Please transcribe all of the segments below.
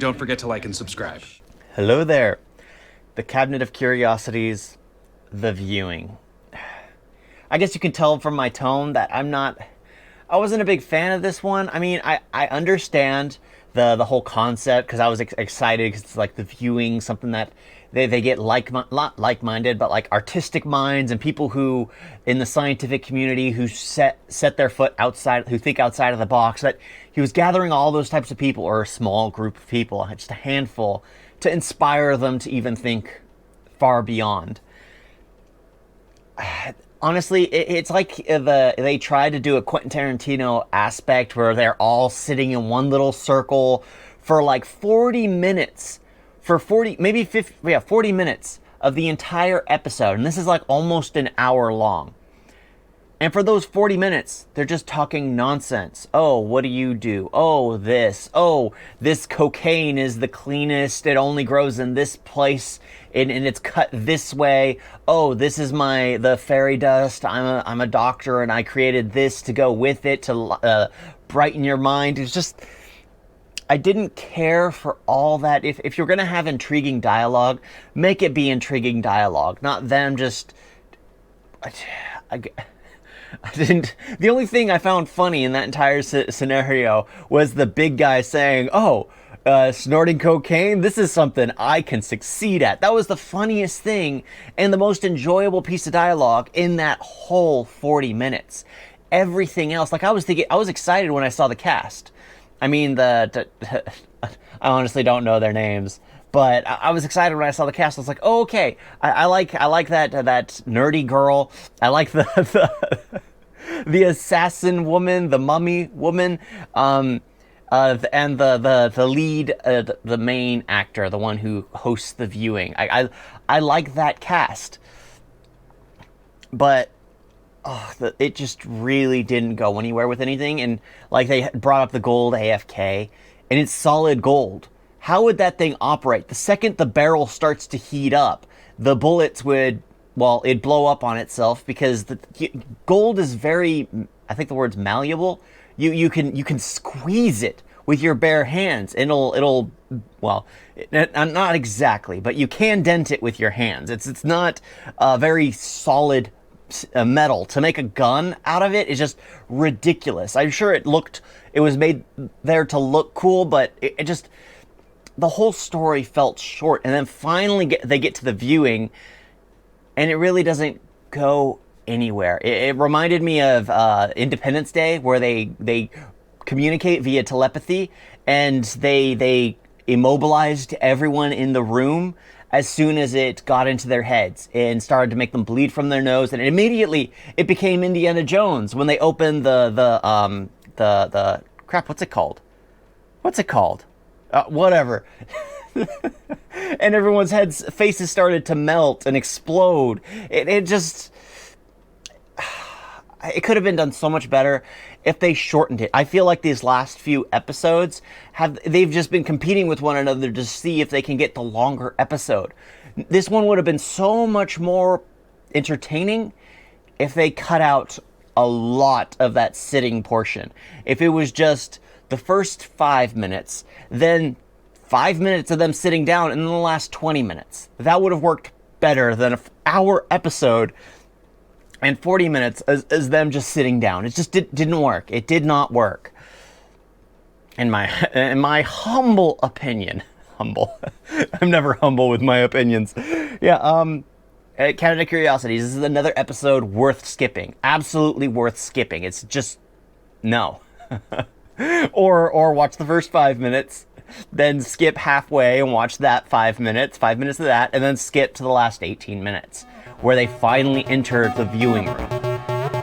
don't forget to like and subscribe. Hello there. The Cabinet of Curiosities, The Viewing. I guess you can tell from my tone that I wasn't a big fan of this one. I mean, I understand the whole concept because I was excited because it's like The Viewing, something that they get not like-minded, but like artistic minds and people who in the scientific community who set their foot outside, who think outside of the box. That he was gathering all those types of people, or a small group of people, just a handful, to inspire them to even think far beyond. Honestly, it's like they tried to do a Quentin Tarantino aspect where they're all sitting in one little circle for like 40 minutes. For 40, maybe 50, 40 minutes of the entire episode. And this is like almost an hour long. And for those 40 minutes, they're just talking nonsense. Oh, what do you do? Oh, this. Oh, this cocaine is the cleanest. It only grows in this place and it's cut this way. Oh, this is the fairy dust. I'm a doctor and I created this to go with it to brighten your mind. It's just, I didn't care for all that. If you're going to have intriguing dialogue, make it be intriguing dialogue, not them just... I didn't... The only thing I found funny in that entire scenario was the big guy saying, oh, snorting cocaine, this is something I can succeed at. That was the funniest thing and the most enjoyable piece of dialogue in that whole 40 minutes. Everything else, like I was excited when I saw the cast. I mean, I honestly don't know their names, but I was excited when I saw the cast. I was like, oh, okay, I like that nerdy girl. I like the assassin woman, the mummy woman, and the lead, the main actor, the one who hosts The Viewing. I like that cast, but it just really didn't go anywhere with anything. And like they brought up the gold AFK, and it's solid gold. How would that thing operate? The second the barrel starts to heat up, the bullets it'd blow up on itself because the gold is very, I think the word's malleable. You can squeeze it with your bare hands. It'll not exactly, but you can dent it with your hands. It's not a very solid metal. To make a gun out of it is just ridiculous. I'm sure it was made there to look cool, but it just, the whole story felt short. And then finally they get to The Viewing, and it really doesn't go anywhere. It reminded me of Independence Day, where they communicate via telepathy, and they immobilized everyone in the room as soon as it got into their heads and started to make them bleed from their nose. And immediately it became Indiana Jones when they opened the crap, what's it called? Whatever. And everyone's faces started to melt and explode. It could have been done so much better if they shortened it. I feel like these last few episodes they've just been competing with one another to see if they can get the longer episode. This one would have been so much more entertaining if they cut out a lot of that sitting portion. If it was just the first 5 minutes, then 5 minutes of them sitting down, and then the last 20 minutes. That would have worked better than an hour episode and 40 minutes as them just sitting down. It just didn't work. It did not work. In my humble opinion. Humble. I'm never humble with my opinions. Yeah, Cabinet of Curiosities. This is another episode worth skipping. Absolutely worth skipping. It's just, no. Or watch the first 5 minutes, then skip halfway and watch that 5 minutes of that, and then skip to the last 18 minutes, where they finally enter the viewing room.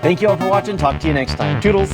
Thank you all for watching. Talk to you next time. Toodles!